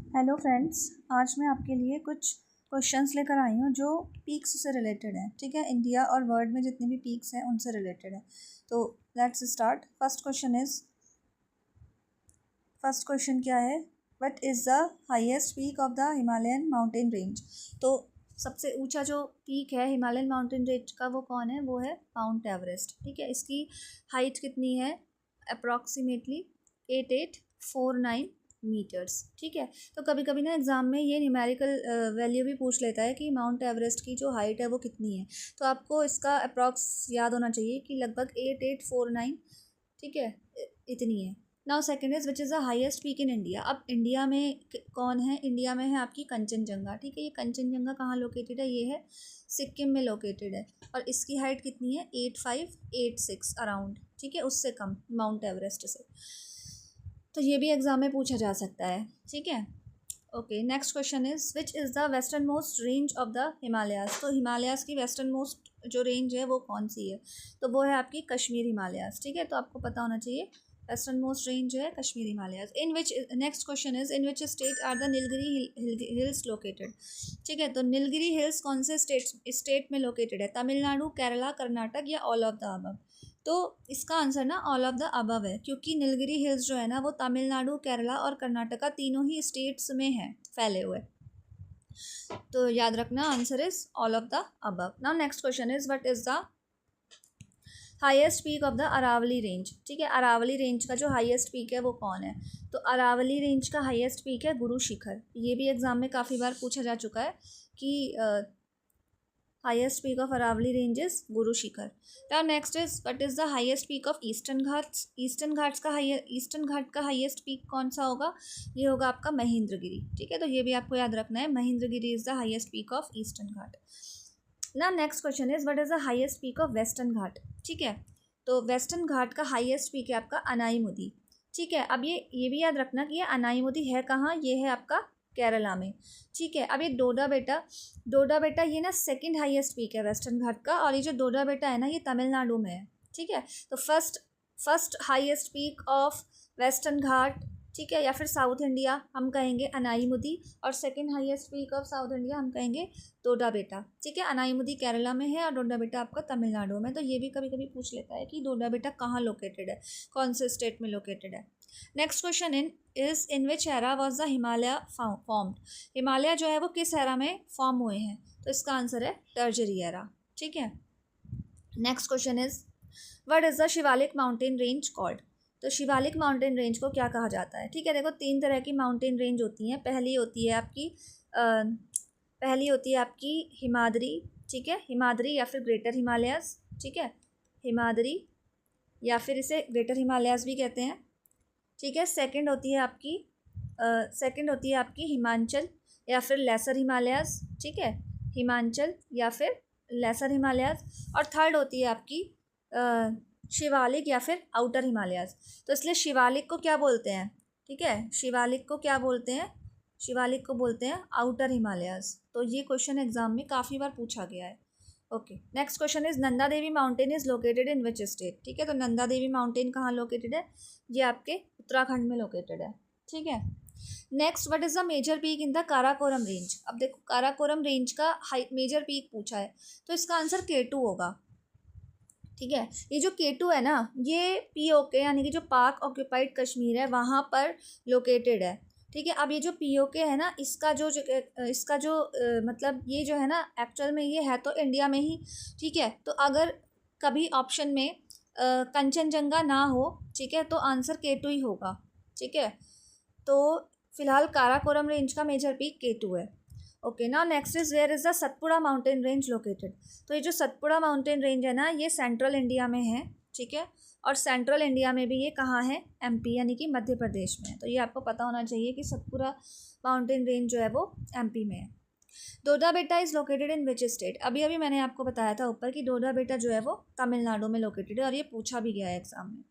Hello friends, आज मैं आपके लिए कुछ क्वेश्चंस लेकर आई हूँ जो पीक्स से रिलेटेड है। ठीक है, इंडिया और वर्ल्ड में जितने भी पीक्स हैं उनसे रिलेटेड है। तो लेट्स स्टार्ट। फर्स्ट क्वेश्चन क्या है? What is the highest peak of the Himalayan mountain range? तो सबसे ऊंचा जो पीक है हिमालयन माउंटेन रेंज का वो कौन है? वो है माउंट एवरेस्ट। ठीक है, इसकी हाइट कितनी है? Approximately 8849 meters. ठीक है, तो कभी कभी ना एग्ज़ाम में ये न्यूमेरिकल वैल्यू भी पूछ लेता है कि माउंट एवरेस्ट की जो हाइट है वो कितनी है। तो आपको इसका अप्रॉक्स याद होना चाहिए कि लगभग 8849, ठीक है, इतनी है। Now second is which is the highest peak in India. अब इंडिया में कौन है? इंडिया में है आपकी कंचनजंगा। ठीक है, ये कंचनजंगा कहाँ लोकेटेड है? ये है सिक्किम में लोकेटेड है और इसकी हाइट कितनी है? 8586 अराउंड। ठीक है, उससे कम माउंट एवरेस्ट से। तो ये भी एग्जाम में पूछा जा सकता है। ठीक है, okay. Next question is which is the western most range of the Himalayas. तो हिमालयाज की वेस्टर्न मोस्ट जो रेंज है वो कौन सी है? तो वो है आपकी कश्मीर हिमालयाज। ठीक है, तो आपको पता होना चाहिए वेस्टर्न मोस्ट रेंज जो है Kashmir Himalayas. In which next question is in which state are the Nilgiri hills located. ठीक है, तो नीलगिरी हिल्स कौन से स्टेट में लोकेटेड है? तमिलनाडु, केरला, कर्नाटक या ऑल ऑफ द अबव? तो इसका आंसर ना ऑल ऑफ द अबव है, क्योंकि नीलगिरी हिल्स जो है ना वो तमिलनाडु, केरला और कर्नाटका तीनों ही स्टेट्स में हैं फैले हुए। तो याद रखना answer is all of the above. Now next question is what is the highest peak of the Aravalli range. ठीक है, अरावली रेंज का जो हाईएस्ट पीक है वो कौन है? तो अरावली रेंज का हाईएस्ट पीक है गुरु शिखर। ये भी एग्जाम में काफ़ी बार पूछा जा चुका है कि highest peak of Aravali range is Guru Shikhar. Now next is what is the highest peak of Eastern Ghats. Eastern Ghat का हाईएस्ट पीक कौन सा होगा? ये होगा आपका महेंद्रगिरी। ठीक है, तो ये भी आपको याद रखना है, Mahendragiri is the highest peak of Eastern Ghat. ना next question is what is the highest peak of Western Ghat. ठीक है, तो वेस्टर्न घाट का हाईएस्ट पीक है आपका अनाईमुदी। ठीक है, अब ये भी याद रखना कि ये अनाईमुदी है कहाँ? ये है आपका केरला में। ठीक है, अब ये डोडा बेटा ये ना सेकंड हाईएस्ट पीक है वेस्टर्न घाट का, और ये जो डोडा बेटा है ना ये तमिलनाडु में है। ठीक है, तो first highest peak of Western Ghat, ठीक है, या फिर साउथ इंडिया हम कहेंगे अनाईमुदी, और second highest peak of south India हम कहेंगे डोडा बेटा। ठीक है, अनाईमुदी केरला में है और डोडा बेटा आपका तमिलनाडु में। तो ये भी कभी कभी पूछ लेता है कि डोडा बेटा कहाँ लोकेटेड है, कौन से स्टेट में लोकेटेड है। Next question in which era was the Himalaya formed. Himalaya जो है वो किस एरा में फॉर्म हुए हैं? तो इसका आंसर है टर्जरी एरा। ठीक है, next question is what is the Shivalik mountain range called. तो शिवालिक माउंटेन रेंज को क्या कहा जाता है? ठीक है, देखो तीन तरह की माउंटेन रेंज होती हैं। पहली होती है आपकी हिमाद्री। ठीक है, हिमाद्री या फिर ग्रेटर हिमालयाज। ठीक है, हिमाद्री या फिर इसे ग्रेटर हिमालयाज भी कहते हैं। ठीक है, सेकंड होती है आपकी हिमाचल या फिर लेसर हिमालयाज। ठीक है, हिमाचल या फिर लेसर हिमालयाज। और थर्ड होती है आपकी शिवालिक या फिर आउटर हिमालयाज। तो इसलिए शिवालिक को क्या बोलते हैं? ठीक है, शिवालिक को क्या बोलते हैं? शिवालिक को बोलते हैं आउटर हिमालयाज। तो ये क्वेश्चन एग्जाम में काफ़ी बार पूछा गया है। Okay, next question is Nanda Devi mountain is located in which state. ठीक है, तो नंदा देवी माउंटेन कहाँ लोकेटेड है? ये आपके उत्तराखंड में लोकेटेड है। ठीक है, next what is the major peak in the Karakoram range. अब देखो काराकोरम रेंज का मेजर पीक पूछा है, तो इसका आंसर K2 होगा। ठीक है, ये जो K2 है ना ये POK यानी कि जो पाक ऑक्यूपाइड कश्मीर है वहाँ पर लोकेटेड है। ठीक है, अब ये जो POK है ना इसका जो मतलब ये जो है ना एक्चुअल में ये है तो इंडिया में ही। ठीक है, तो अगर कभी ऑप्शन में कंचनजंगा ना हो, ठीक है, तो आंसर K2 ही होगा। ठीक है, तो फिलहाल काराकोरम रेंज का मेजर पीक K2 है। Okay, now next is where is the Satpura mountain range located. तो ये जो सतपुड़ा माउंटेन रेंज है ना ये सेंट्रल इंडिया में है। ठीक है, और सेंट्रल इंडिया में भी ये कहाँ है? MP यानी कि मध्य प्रदेश में है। तो ये आपको पता होना चाहिए कि सतपुड़ा माउंटेन रेंज जो है वो MP में है। डोडा बेटा is located in which state. अभी मैंने आपको बताया था ऊपर कि डोडा बेटा जो है वो तमिलनाडु में लोकेटेड है और ये पूछा भी गया है एग्जाम में।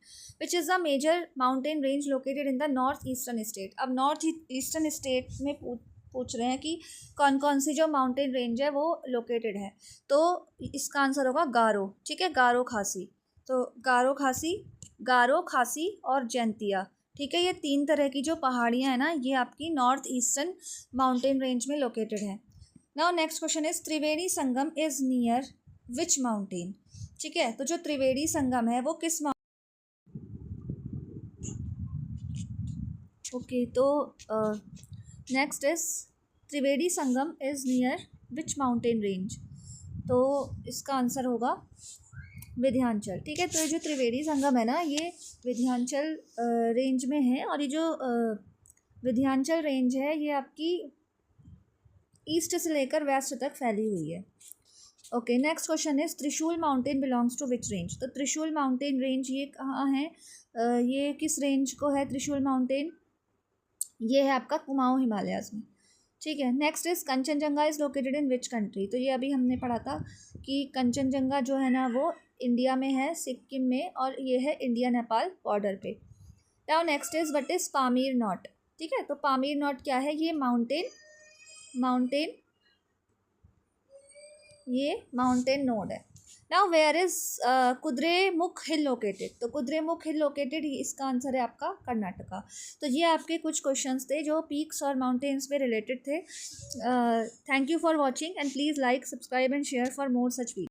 Which is the major mountain range located in the north eastern state. अब नॉर्थ ईस्टर्न स्टेट में पूछ रहे हैं कि कौन कौन सी जो माउंटेन रेंज है वो लोकेटेड है। तो इसका आंसर होगा गारो। ठीक है, गारो खासी। तो गारो खासी और जैंतिया। ठीक है। ये 3 तरह की जो पहाड़ियाँ हैं ना, ये आपकी नॉर्थ ईस्टर्न माउंटेन रेंज में लोकेटेड है। Now next question is Triveni Sangam is near which mountain. ठीक है, तो जो त्रिवेणी संगम है वो किस ओके, तो next is Triveni Sangam is near which mountain range. तो इसका आंसर होगा विंध्याचल। ठीक है, तो ये जो त्रिवेणी संगम है ना, ये विंध्याचल रेंज में है, और ये जो विंध्याचल रेंज है ये आपकी ईस्ट से लेकर वेस्ट तक फैली हुई है। Okay, next question is Trishul mountain belongs to which range. तो त्रिशूल माउंटेन रेंज ये कहाँ है, ये किस रेंज को है त्रिशूल माउंटेन, ये है आपका कुमाऊं हिमालयाज में। ठीक है, next is Kanchenjunga is located in which country. तो ये अभी हमने पढ़ा था कि कंचनजंगा जो है ना वो इंडिया में है, सिक्किम में, और ये है इंडिया नेपाल बॉर्डर पे। Now next is what is Pamir knot. ठीक है, तो पामीर नॉट क्या है, ये माउंटेन नोड है। Now where is Kudremukh hill located. तो कुद्रेमुख हिल लोकेटेड, इसका आंसर है आपका कर्नाटका। तो ये आपके कुछ क्वेश्चंस थे जो पीक्स और माउंटेन्स पे रिलेटेड थे। Thank you for watching and please like, subscribe and share for more such video.